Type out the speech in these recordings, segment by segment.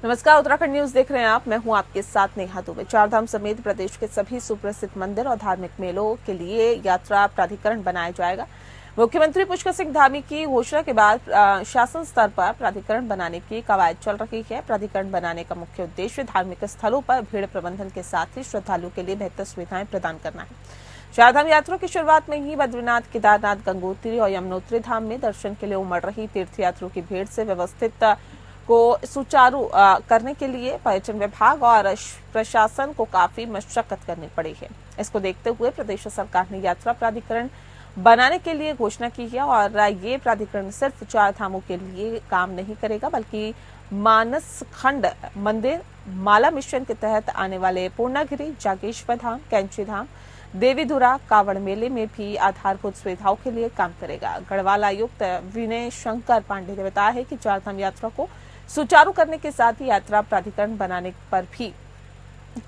नमस्कार, उत्तराखंड न्यूज देख रहे हैं आप। मैं हूं आपके साथ नेहा दुबे। चारधाम समेत प्रदेश के सभी सुप्रसिद्ध मंदिर और धार्मिक मेलों के लिए यात्रा प्राधिकरण बनाया जाएगा। मुख्यमंत्री पुष्कर सिंह धामी की घोषणा के बाद शासन स्तर पर प्राधिकरण बनाने की कवायद चल रही है। प्राधिकरण बनाने का मुख्य उद्देश्य धार्मिक स्थलों पर भीड़ प्रबंधन के साथ ही श्रद्धालुओं के लिए बेहतर सुविधाएं प्रदान करना है। चारधाम यात्रा की शुरुआत में ही बद्रीनाथ, केदारनाथ, गंगोत्री और यमुनोत्री धाम में दर्शन के लिए उमड़ रही तीर्थयात्रियों की भीड़ से व्यवस्थित को सुचारू करने के लिए पर्यटन विभाग और प्रशासन को काफी मशक्कत करनी पड़ी है। इसको देखते हुए प्रदेश सरकार ने यात्रा प्राधिकरण बनाने के लिए घोषणा की है और ये प्राधिकरण सिर्फ चार धामों के लिए काम नहीं करेगा, बल्कि मानस खंड मंदिर, माला मिशन के तहत आने वाले पूर्णागिरि, जागेश्वर धाम, कैंची धाम, देवीधुरा, कावड़ मेले में भी आधारभूत सुविधाओं के लिए काम करेगा। गढ़वाल आयुक्त विनय शंकर पांडे ने बताया है कि चारधाम यात्रा को सुचारू करने के साथ ही यात्रा प्राधिकरण बनाने पर भी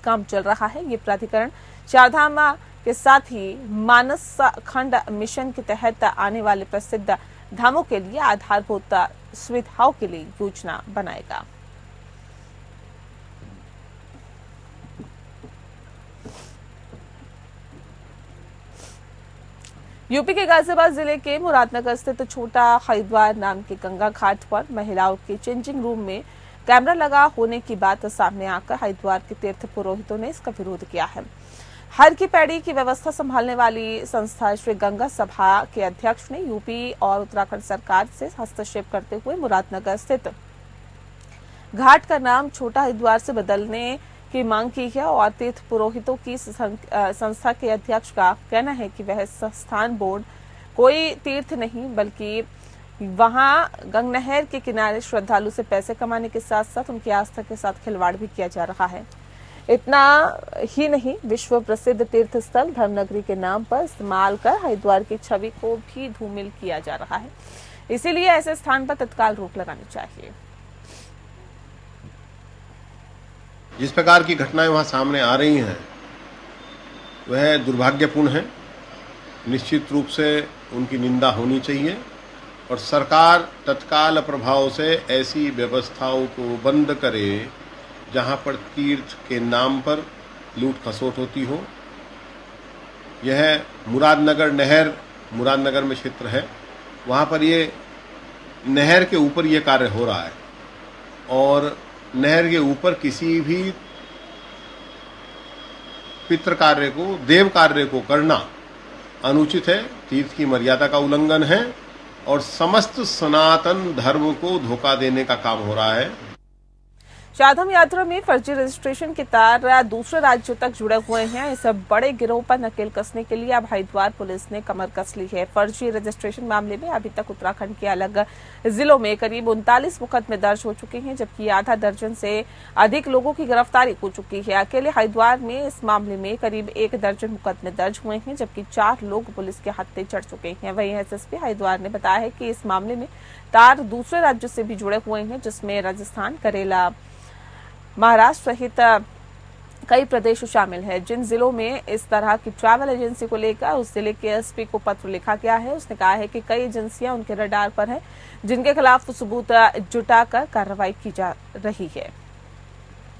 काम चल रहा है। ये प्राधिकरण चारधाम के साथ ही मानस खंड मिशन के तहत आने वाले प्रसिद्ध धामों के लिए आधारभूत सुविधाओं के लिए योजना बनाएगा। यूपी के गाजियाबाद जिले के मुरादनगर स्थित छोटा हरिद्वार नाम के गंगा घाट पर महिलाओं के चेंजिंग रूम में कैमरा लगा होने की बात सामने आकर हरिद्वार के तीर्थ पुरोहितों ने इसका विरोध किया है। हर की पैड़ी की व्यवस्था संभालने वाली संस्था श्री गंगा सभा के अध्यक्ष ने यूपी और उत्तराखंड सरकार से हस्तक्षेप करते हुए मुरादनगर स्थित घाट का नाम छोटा हरिद्वार से बदलने की मांग की है और तीर्थ पुरोहितों की संस्था के अध्यक्ष का कहना है कि वह संस्थान बोर्ड कोई तीर्थ नहीं, बल्कि वहां गंगा नहर के किनारे श्रद्धालु से पैसे कमाने के साथ साथ उनकी आस्था के साथ खिलवाड़ भी किया जा रहा है। इतना ही नहीं, विश्व प्रसिद्ध तीर्थ स्थल धर्मनगरी के नाम पर इस्तेमाल कर हरिद्वार की छवि को भी धूमिल किया जा रहा है। इसीलिए ऐसे स्थान पर तत्काल रोक लगानी चाहिए। जिस प्रकार की घटनाएं वहां सामने आ रही हैं वह दुर्भाग्यपूर्ण है। निश्चित रूप से उनकी निंदा होनी चाहिए और सरकार तत्काल प्रभाव से ऐसी व्यवस्थाओं को बंद करे जहां पर तीर्थ के नाम पर लूट खसोट होती हो। यह मुरादनगर नहर, मुरादनगर में क्षेत्र है, वहां पर ये नहर के ऊपर ये कार्य हो रहा है और नहर के ऊपर किसी भी पितृ कार्य को, देव कार्य को करना अनुचित है, तीर्थ की मर्यादा का उल्लंघन है और समस्त सनातन धर्म को धोखा देने का काम हो रहा है। चारधाम यात्रा में फर्जी रजिस्ट्रेशन के तार दूसरे राज्यों तक जुड़े हुए हैं। इस बड़े गिरोह पर नकेल कसने के लिए अब हरिद्वार पुलिस ने कमर कस ली है। फर्जी रजिस्ट्रेशन मामले में अभी तक उत्तराखंड के अलग जिलों में करीब 39 मुकदमे दर्ज हो चुके हैं, जबकि आधा दर्जन से अधिक लोगों की गिरफ्तारी हो चुकी है। अकेले हरिद्वार में इस मामले में करीब 1 दर्जन मुकदमे दर्ज हुए हैं, जबकि 4 लोग पुलिस के हत्थे चढ़ चुके हैं। वहीं एसएसपी हरिद्वार ने बताया है कि इस मामले में तार दूसरे राज्यों से भी जुड़े हुए हैं, जिसमें राजस्थान, करेला, महाराष्ट्र सहित कई प्रदेश शामिल हैं। जिन जिलों में इस तरह की ट्रैवल एजेंसी को लेकर उस जिले के एसपी को पत्र लिखा गया है, उसने कहा है कि कई एजेंसियां उनके रडार पर हैं, जिनके खिलाफ सबूत जुटाकर कार्रवाई की जा रही है।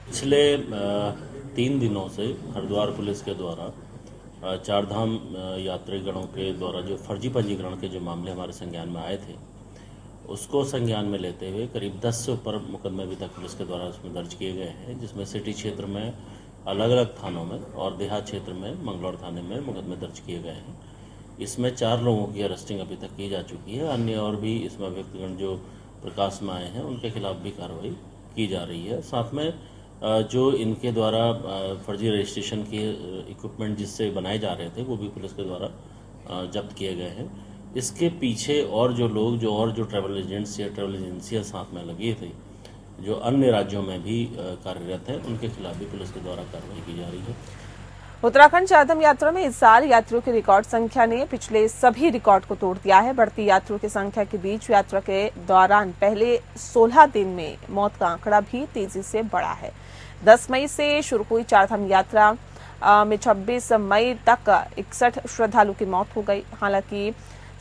पिछले 3 दिनों से हरिद्वार पुलिस के द्वारा चारधाम यात्रीगणों के द्वारा जो फर्जी पंजीकरण के जो मामले हमारे संज्ञान में आए थे, उसको संज्ञान में लेते हुए करीब 10 से ऊपर मुकदमे अभी तक पुलिस के द्वारा उसमें दर्ज किए गए हैं, जिसमें सिटी क्षेत्र में अलग अलग थानों में और देहात क्षेत्र में मंगलौर थाने में मुकदमे दर्ज किए गए हैं। इसमें 4 लोगों की अरेस्टिंग अभी तक की जा चुकी है। अन्य और भी इसमें व्यक्तिगण जो प्रकाश में आए हैं उनके खिलाफ भी कार्रवाई की जा रही है। साथ में जो इनके द्वारा फर्जी रजिस्ट्रेशन के इक्विपमेंट जिससे बनाए जा रहे थे वो भी पुलिस के द्वारा जब्त किए गए हैं। इसके पीछे और जो लोग जो ट्रैवल एजेंट्स या ट्रैवल एजेंसियां साथ में लगी थी, जो अन्य राज्यों में भी कार्यरत हैं, उनके खिलाफ भी पुलिस के द्वारा कार्रवाई की जा रही है। उत्तराखंड चारधाम यात्रा में इस साल यात्रियों की रिकॉर्ड संख्या ने पिछले सभी रिकॉर्ड को तोड़ दिया है। बढ़ती यात्रियों की संख्या के बीच यात्रा के दौरान पहले 16 दिन में मौत का आंकड़ा भी तेजी से बढ़ा है। 10 मई से शुरू हुई चारधाम यात्रा में 26 मई तक 61 श्रद्धालु की मौत हो गई। हालांकि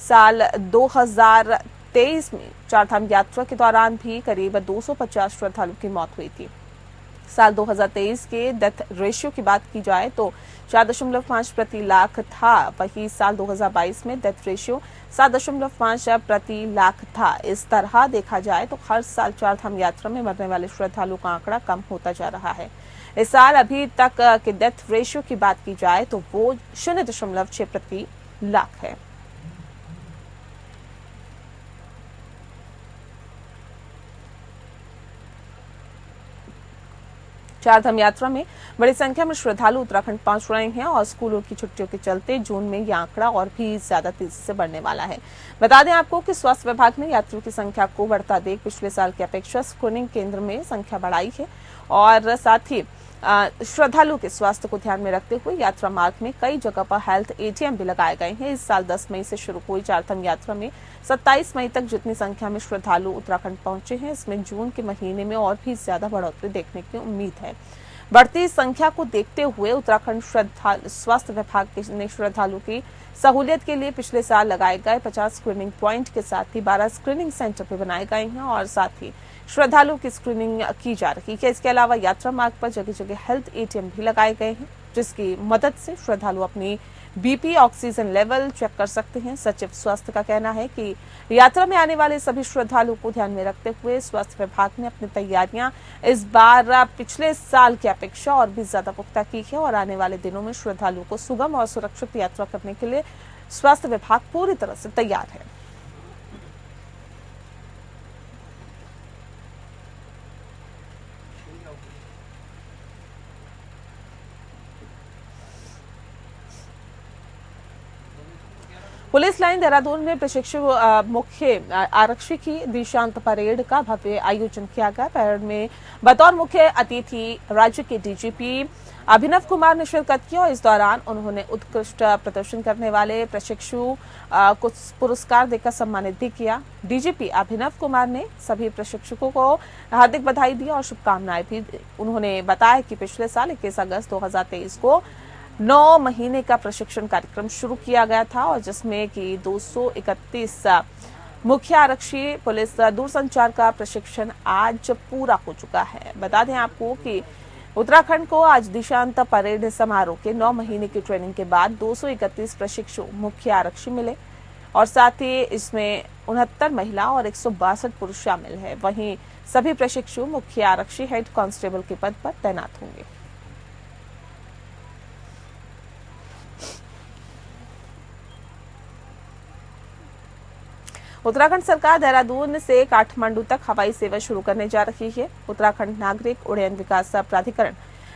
साल 2023 2023 में चारधाम यात्रा के दौरान भी करीब 250 श्रद्धालुओं की मौत हुई थी। साल 2023 के डेथ रेशियो की बात की जाए तो 4.5 प्रति लाख था। वहीं साल 2022 में डेथ रेशियो 7.5 प्रति लाख था। इस तरह देखा जाए तो हर साल चारधाम यात्रा में मरने वाले श्रद्धालुओं का आंकड़ा कम होता जा रहा है। इस साल अभी तक के डेथ रेशियो की बात की जाए तो वो 0.6 प्रति लाख है। चारधाम यात्रा में बड़ी संख्या में श्रद्धालु उत्तराखंड पहुंच रहे हैं और स्कूलों की छुट्टियों के चलते जून में यह आंकड़ा और भी ज्यादा तेजी से बढ़ने वाला है। बता दें आपको कि स्वास्थ्य विभाग ने यात्रियों की संख्या को बढ़ता देख पिछले साल की अपेक्षा स्क्रीनिंग केंद्र में संख्या बढ़ाई है और साथ ही श्रद्धालुओं के स्वास्थ्य को ध्यान में रखते हुए यात्रा मार्ग में कई जगह पर हेल्थ एटीएम भी लगाए गए हैं। इस साल 10 मई से शुरू हुई चारधाम यात्रा में 27 मई तक जितनी संख्या में श्रद्धालु उत्तराखंड पहुंचे हैं, इसमें जून के महीने में और भी ज्यादा बढ़ोतरी देखने की उम्मीद है। बढ़ती संख्या को देखते हुए उत्तराखंड स्वास्थ्य विभाग ने श्रद्धालुओं की सहूलियत के लिए पिछले साल लगाए गए 50 स्क्रीनिंग पॉइंट के साथ ही 12 स्क्रीनिंग सेंटर भी बनाए गए हैं और साथ ही श्रद्धालुओं की स्क्रीनिंग की जा रही है। इसके अलावा यात्रा मार्ग पर जगह जगह हेल्थ एटीएम भी लगाए गए हैं, जिसकी मदद से श्रद्धालु अपनी बीपी, ऑक्सीजन लेवल चेक कर सकते हैं। सचिव स्वास्थ्य का कहना है कि यात्रा में आने वाले सभी श्रद्धालुओं को ध्यान में रखते हुए स्वास्थ्य विभाग ने अपनी तैयारियां इस बार पिछले साल की अपेक्षा और भी ज्यादा पुख्ता की है और आने वाले दिनों में श्रद्धालुओं को सुगम और सुरक्षित यात्रा करने के लिए स्वास्थ्य विभाग पूरी तरह से तैयार है। पुलिस लाइन देहरादून में प्रशिक्षु मुख्य आरक्षी की दीक्षांत परेड का भव्य आयोजन किया गया। परेड में बतौर मुख्य अतिथि राज्य के डीजीपी अभिनव कुमार ने शिरकत की और इस दौरान उन्होंने उत्कृष्ट प्रदर्शन करने वाले प्रशिक्षु को पुरस्कार देकर सम्मानित भी किया। डीजीपी अभिनव कुमार ने सभी प्रशिक्षकों को हार्दिक बधाई दी और शुभकामनाएं भी दी। उन्होंने बताया कि पिछले साल 21 अगस्त 2023 को 9 महीने का प्रशिक्षण कार्यक्रम शुरू किया गया था और जिसमें कि 231 मुख्य आरक्षी पुलिस दूरसंचार का प्रशिक्षण आज पूरा हो चुका है। बता दें आपको कि उत्तराखंड को आज दीक्षांत परेड समारोह के 9 महीने की ट्रेनिंग के बाद 231 प्रशिक्षु मुख्य आरक्षी मिले और साथ ही इसमें 69 महिला और 162 पुरुष शामिल है। वहीं सभी प्रशिक्षु मुख्य आरक्षी हेड कांस्टेबल के पद पर तैनात होंगे। उत्तराखंड सरकार देहरादून से काठमांडू तक हवाई सेवा शुरू करने जा रही है। उत्तराखंड नागरिक उड्डयन विकास प्राधिकरण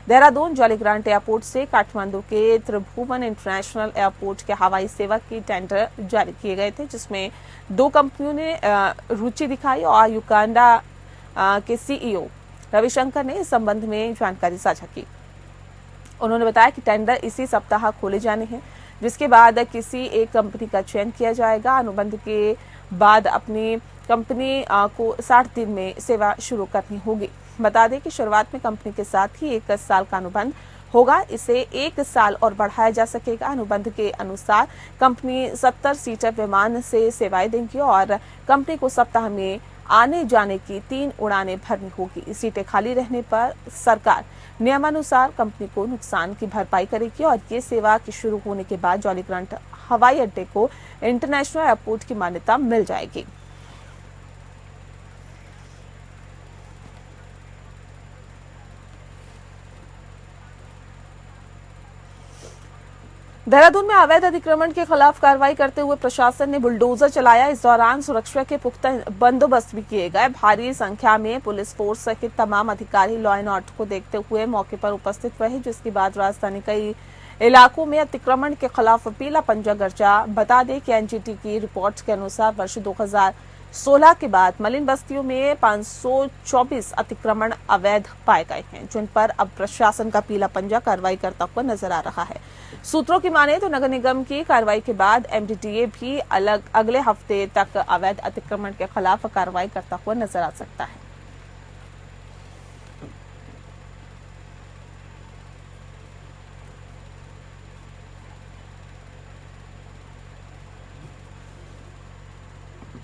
देहरादून जॉलीग्रांट एयरपोर्ट से काठमांडू के त्रिभुवन इंटरनेशनल एयरपोर्ट के हवाई सेवा की टेंडर जारी किए गए थे, जिसमें 2 कंपनियों ने रुचि दिखाई और युगांडा के सीईओ रविशंकर ने इस संबंध में जानकारी साझा की। उन्होंने बताया कि टेंडर इसी सप्ताह खोले जाने हैं, जिसके बाद किसी एक कंपनी का चयन किया जाएगा। अनुबंध के बाद अपनी कंपनी को 60 दिन में सेवा शुरू करनी होगी। बता दें कि शुरुआत में कंपनी के साथ ही 1 साल का अनुबंध होगा, इसे 1 साल और बढ़ाया जा सकेगा। अनुबंध के अनुसार कंपनी 70 सीटर विमान से सेवाएं देंगी और कंपनी को सप्ताह में आने जाने की 3 उड़ानें भरनी होगी। सीटें खाली रहने पर सरकार नियमानुसार कंपनी को नुकसान की भरपाई करेगी और ये सेवा की शुरू होने के बाद जॉलीग्रांट हवाई अड्डे को इंटरनेशनल एयरपोर्ट की मान्यता मिल जाएगी। देहरादून में अवैध अतिक्रमण के खिलाफ कार्रवाई करते हुए प्रशासन ने बुलडोजर चलाया। इस दौरान सुरक्षा के पुख्ता बंदोबस्त भी किए गए। भारी संख्या में पुलिस फोर्स सहित तमाम अधिकारी लॉ एंड ऑर्डर को देखते हुए मौके पर उपस्थित रहे, जिसके बाद राजधानी कई इलाकों में अतिक्रमण के खिलाफ पीला पंजा गर्जा। बता दें कि एनजीटी की रिपोर्ट के अनुसार वर्ष 2016 के बाद मलिन बस्तियों में 524 अतिक्रमण अवैध पाए गए हैं, जिन पर अब प्रशासन का पीला पंजा कार्रवाई करता हुआ नजर आ रहा है। सूत्रों की माने तो नगर निगम की कार्रवाई के बाद एमडीडीए भी अगले हफ्ते तक अवैध अतिक्रमण के खिलाफ कार्रवाई करता हुआ नजर आ सकता है।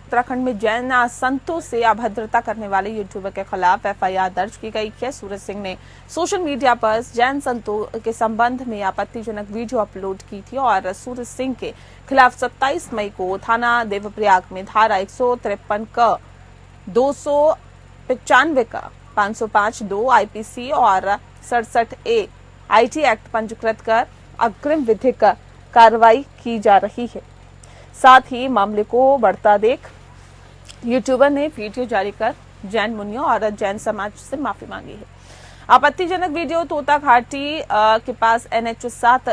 उत्तराखंड में जैन संतों से अभद्रता करने वाले यूट्यूबर के खिलाफ एफआईआर दर्ज की गई है। सूरज सिंह ने सोशल मीडिया पर जैन संतों के संबंध में आपत्तिजनक वीडियो अपलोड की थी और सूरज सिंह के खिलाफ 27 मई को थाना देवप्रयाग में धारा 153 का 295 का 505(2) आईपीसी और 67A आईटी एक्ट पंजीकृत कर अग्रिम विधिक कार्रवाई की जा रही है। साथ ही मामले को बढ़ता देख यूट्यूबर ने वीडियो जारी कर जैन मुनियों और जैन समाज से माफी मांगी है। आपत्तिजनक वीडियो तोता घाटी के पास NH7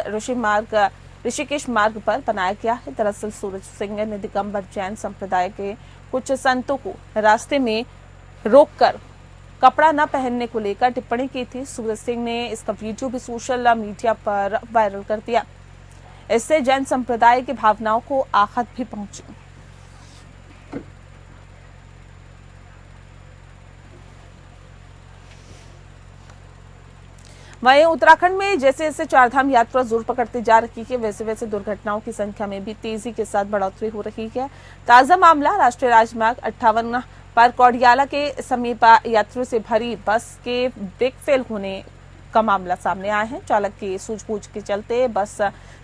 ऋषिकेश मार्ग पर बनाया गया है। दरअसल सूरज सिंह ने दिगंबर जैन संप्रदाय के कुछ संतों को रास्ते में रोककर कपड़ा न पहनने को लेकर टिप्पणी की थी। सूरज सिंह ने इसका वीडियो भी सोशल मीडिया पर वायरल कर दिया। इससे जैन संप्रदाय की भावनाओं को आहत भी पहुंची। वहीं उत्तराखंड में जैसे जैसे चारधाम यात्रा जोर पकड़ती जा रही है, वैसे वैसे दुर्घटनाओं की संख्या में भी तेजी के साथ बढ़ोतरी हो रही है। ताजा मामला राष्ट्रीय राजमार्ग 58 पर कौडियाला के समीप यात्रियों से भरी बस के ब्रेक फेल होने का मामला सामने आया है। चालक की सूझबूझ के चलते बस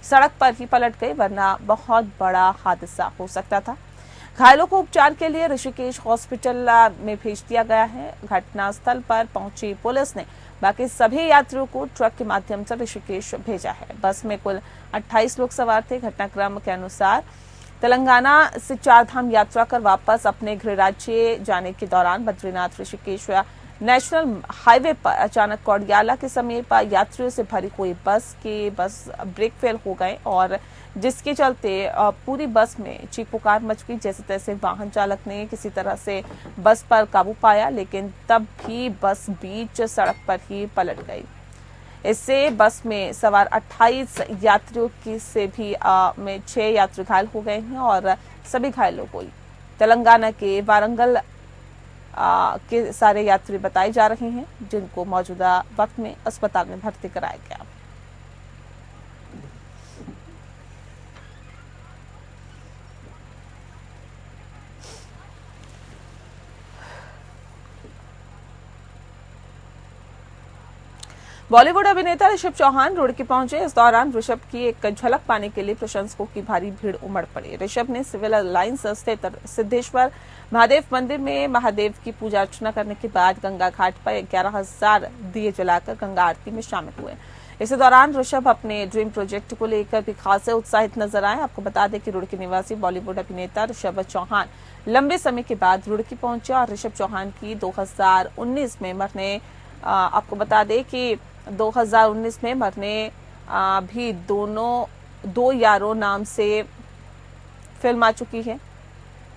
सड़क पर ही पलट गई, वरना बहुत बड़ा हादसा हो सकता था। घायलों को उपचार के लिए ऋषिकेश हॉस्पिटल में भेज दिया गया है। घटनास्थल पर पहुंची पुलिस ने बाकी सभी यात्रियों को ट्रक के माध्यम से ऋषिकेश भेजा है। बस में कुल 28 लोग सवार थे। घटनाक्रम के अनुसार तेलंगाना से चारधाम यात्रा कर वापस अपने गृह राज्य जाने के दौरान बद्रीनाथ ऋषिकेश नेशनल हाईवे पर अचानक कौडियाला के समीप यात्रियों से भरी हुई बस ब्रेक फेल हो गए और जिसके चलते पूरी बस में चीख पुकार मच गई। जैसे तैसे वाहन चालक ने किसी तरह से बस पर काबू पाया, लेकिन तब भी बस बीच सड़क पर ही पलट गई। इससे बस में सवार 28 यात्रियों की से भी में 6 यात्री घायल हो गए हैं और सभी घायलों को तेलंगाना के वारंगल के सारे यात्री बताए जा रहे हैं, जिनको मौजूदा वक्त में अस्पताल में भर्ती कराया गया। बॉलीवुड अभिनेता ऋषभ चौहान रुड़की पहुंचे। इस दौरान ऋषभ की एक झलक पाने के लिए प्रशंसकों की भारी भीड़ उमड़ पड़ी। ऋषभ ने सिविल लाइंस स्थित सिद्धेश्वर महादेव मंदिर में महादेव की पूजा अर्चना करने के बाद गंगा घाट पर 11,000 दिए जलाकर गंगा आरती में शामिल हुए। इसी दौरान ऋषभ अपने ड्रीम प्रोजेक्ट को लेकर भी खासे उत्साहित नजर आए। आपको बता दें कि रुड़की निवासी बॉलीवुड अभिनेता ऋषभ चौहान लंबे समय के बाद रुड़की पहुंचे और ऋषभ चौहान की 2019 में मरने आपको बता दें कि 2019 में मरने भी दो यारों नाम से फिल्म आ चुकी है,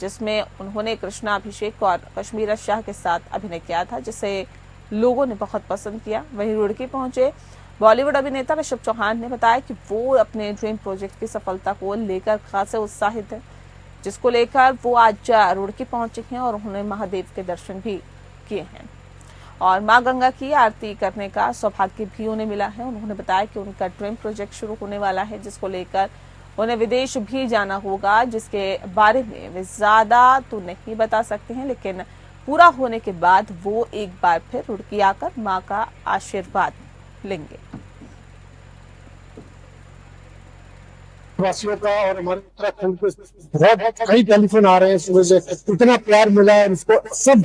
जिसमें उन्होंने कृष्णा अभिषेक और कश्मीरा शाह के साथ अभिनय किया था, जिसे लोगों ने बहुत पसंद किया। वहीं रुड़की पहुंचे बॉलीवुड अभिनेता ऋषभ चौहान ने बताया कि वो अपने ड्रीम प्रोजेक्ट की सफलता को लेकर खासे उत्साहित है, जिसको लेकर वो आज रुड़की पहुंचे हैं और उन्होंने महादेव के दर्शन भी किए हैं और मां गंगा की आरती करने का सौभाग्य भी उन्हें मिला है। उन्होंने बताया कि उनका ड्रीम प्रोजेक्ट शुरू होने वाला है, जिसको लेकर उन्हें विदेश भी जाना होगा, जिसके बारे में वे ज्यादा तो नहीं बता सकते हैं, लेकिन पूरा होने के बाद वो एक बार फिर रुड़की आकर मां का आशीर्वाद लेंगे। वासियों का और हमारे उत्तराखंड को बहुत कई टेलीफोन आ रहे हैं सुबह से, इतना प्यार मिला है इसको। सब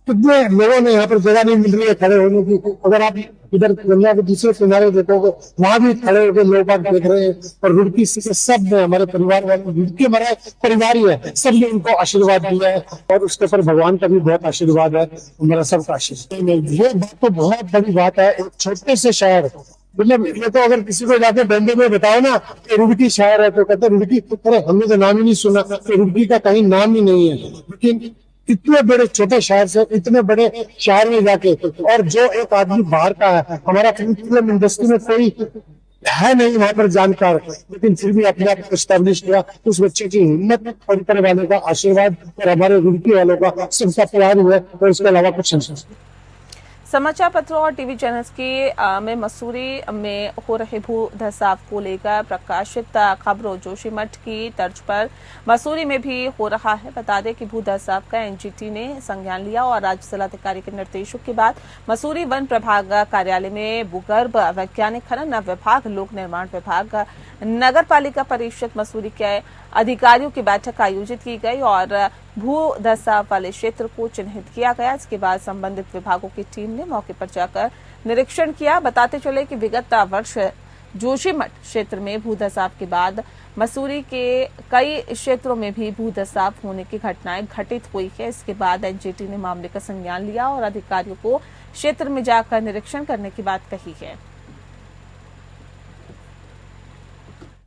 कितने लोगों ने यहाँ पर जगह नहीं मिल रही है खड़े होने की। अगर आप इधर गंगा के दूसरे किनारे देखोगे, वहां भी खड़े होकर लोग देख रहे हैं। और रुड़की से सब ने, हमारे परिवार वाले, रुड़की हमारा परिवार ही है, सब ने उनको आशीर्वाद दिया है और उसके ऊपर भगवान का भी बहुत आशीर्वाद है, हमारा सबका आशीर्वाद। ये बात तो बहुत बड़ी बात है। एक छोटे से शहर, मतलब ये तो अगर किसी को जाके बंदे में बताओ ना कि रुड़की शहर है तो कहते रुड़की, अरे हमने तो नाम ही नहीं सुना, रुड़की का कहीं नाम ही नहीं है। लेकिन इतने बड़े छोटे शहर से इतने बड़े शहर में जाके, और जो एक आदमी बाहर का है, हमारा फिल्म इंडस्ट्री में कोई है नहीं वहां पर जानकार, लेकिन फिर भी अपने आप एस्टेब्लिश किया। उस बच्चे की हिम्मत, परिवार वालों का आशीर्वाद और हमारे रुड़की वालों का सबका प्यार हुआ और उसके अलावा कुछ नहीं। समाचार पत्रों और टीवी चैनल्स में मसूरी में हो रहे भू धसाव को लेकर प्रकाशित खबरों जोशीमठ की तर्ज पर मसूरी में भी हो रहा है। बता दें कि भू धसाव का एनजीटी ने संज्ञान लिया और राज्य जिलाधिकारी के निर्देशों के बाद मसूरी वन प्रभाग कार्यालय में भूगर्भ वैज्ञानिक खनन विभाग, लोक निर्माण विभाग, नगर पालिका परिषद मसूरी के अधिकारियों की बैठक आयोजित की गई और भू धसाव वाले क्षेत्र को चिन्हित किया गया। इसके बाद संबंधित विभागों की टीम ने मौके पर जाकर निरीक्षण किया। बताते चले कि विगत वर्ष जोशीमठ क्षेत्र में भू धसाव के बाद मसूरी के कई क्षेत्रों में भी भू धसाव होने की घटनाएं घटित हुई है। इसके बाद एनजीटी ने मामले का संज्ञान लिया और अधिकारियों को क्षेत्र में जाकर निरीक्षण करने की बात कही है।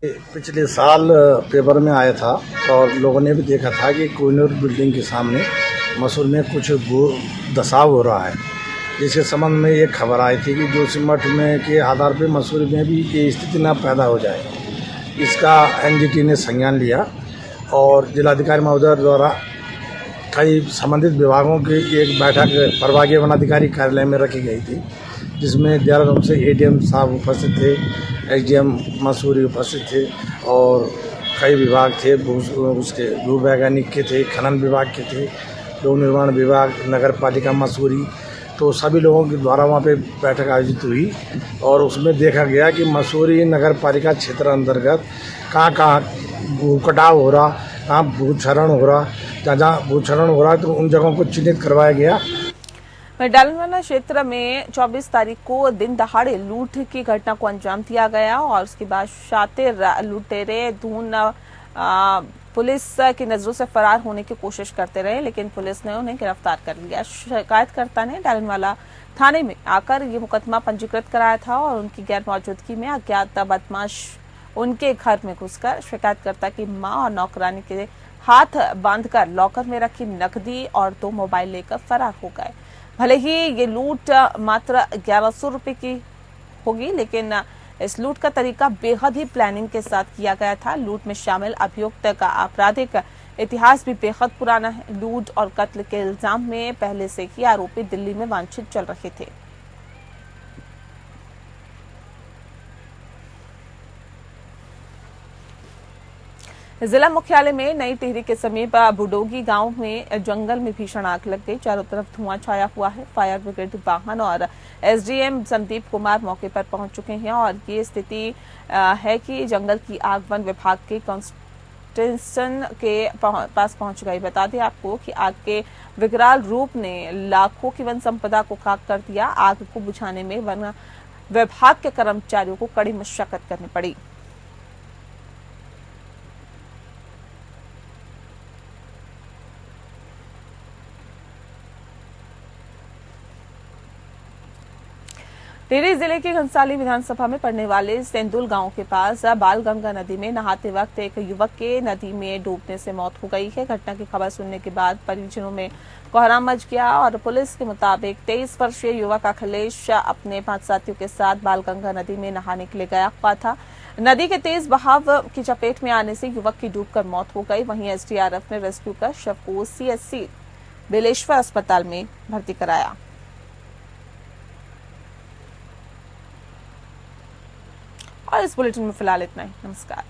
पिछले साल पेपर में आया था और लोगों ने भी देखा था कि कोहिनूर बिल्डिंग के सामने मसूरी में कुछ भू धसाव हो रहा है, जिसके संबंध में ये खबर आई थी कि जोशीमठ में के आधार पर मसूरी में भी ये स्थिति न पैदा हो जाए। इसका एनजीटी ने संज्ञान लिया और जिलाधिकारी महोदय द्वारा कई संबंधित विभागों की एक बैठक प्रभागीय वनाधिकारी कार्यालय में रखी गई थी, जिसमें देहरादून से एडीएम साहब उपस्थित थे, एसडीएम मसूरी उपस्थित थे और कई विभाग थे, उसके भू वैज्ञानिक के थे, खनन विभाग के थे, लोक निर्माण विभाग, नगर पालिका मसूरी, तो सभी लोगों के द्वारा वहाँ पे बैठक आयोजित हुई और उसमें देखा गया कि मसूरी नगर पालिका क्षेत्र अंतर्गत कहाँ भू कटाव हो रहा, कहाँ भूक्षरण हो रहा, जहाँ भूक्षरण हो रहा है तो उन जगहों को चिन्हित करवाया गया। डालनवाला क्षेत्र में 24 तारीख को दिन दहाड़े लूट की घटना को अंजाम दिया गया और उसके बाद शातिर लुटेरे धून पुलिस की नजरों से फरार होने की कोशिश करते रहे, लेकिन पुलिस ने उन्हें गिरफ्तार कर लिया। शिकायतकर्ता ने डालनवाला थाने में आकर ये मुकदमा पंजीकृत कराया था और उनकी गैर मौजूदगी में अज्ञात बदमाश उनके घर में घुसकर शिकायतकर्ता की मां और नौकरानी के हाथ बांधकर लॉकर में रखी नकदी और 2 मोबाइल लेकर फरार हो गए। भले ही ये लूट मात्र 1100 रुपए की होगी, लेकिन इस लूट का तरीका बेहद ही प्लानिंग के साथ किया गया था। लूट में शामिल अभियुक्त का आपराधिक इतिहास भी बेहद पुराना है। लूट और कत्ल के इल्जाम में पहले से ही आरोपी दिल्ली में वांछित चल रहे थे। जिला मुख्यालय में नई टिहरी के समीप बुडोगी गांव में जंगल में भीषण आग लग गई। चारों तरफ धुआं छाया हुआ है। फायर ब्रिगेड वाहन और एसडीएम संदीप कुमार मौके पर पहुंच चुके हैं और ये स्थिति है कि जंगल की आग वन विभाग के कांस्टेंशन के पास पहुंच गई। बता दें आपको कि आग के विकराल रूप ने लाखों की वन संपदा को खाक कर दिया। आग को बुझाने में वन विभाग के कर्मचारियों को कड़ी मशक्कत करनी पड़ी। टिहरी जिले के घनसाली विधानसभा में पड़ने वाले सेंदुल गांव के पास बालगंगा नदी में नहाते वक्त एक युवक के नदी में डूबने से मौत हो गई है। घटना की खबर सुनने के बाद परिजनों में कोहराम मच गया और पुलिस के मुताबिक 23 वर्षीय युवक अखिलेश अपने 5 साथियों के साथ बालगंगा नदी में नहाने के लिए गया हुआ था। नदी के तेज बहाव की चपेट में आने से युवक की डूबकर मौत हो गई। वहीं एसडीआरएफ ने रेस्क्यू कर शव को सीएचसी बेलेश्वर अस्पताल में भर्ती कराया। और इस बुलेटिन में फिलहाल इतना ही। नमस्कार।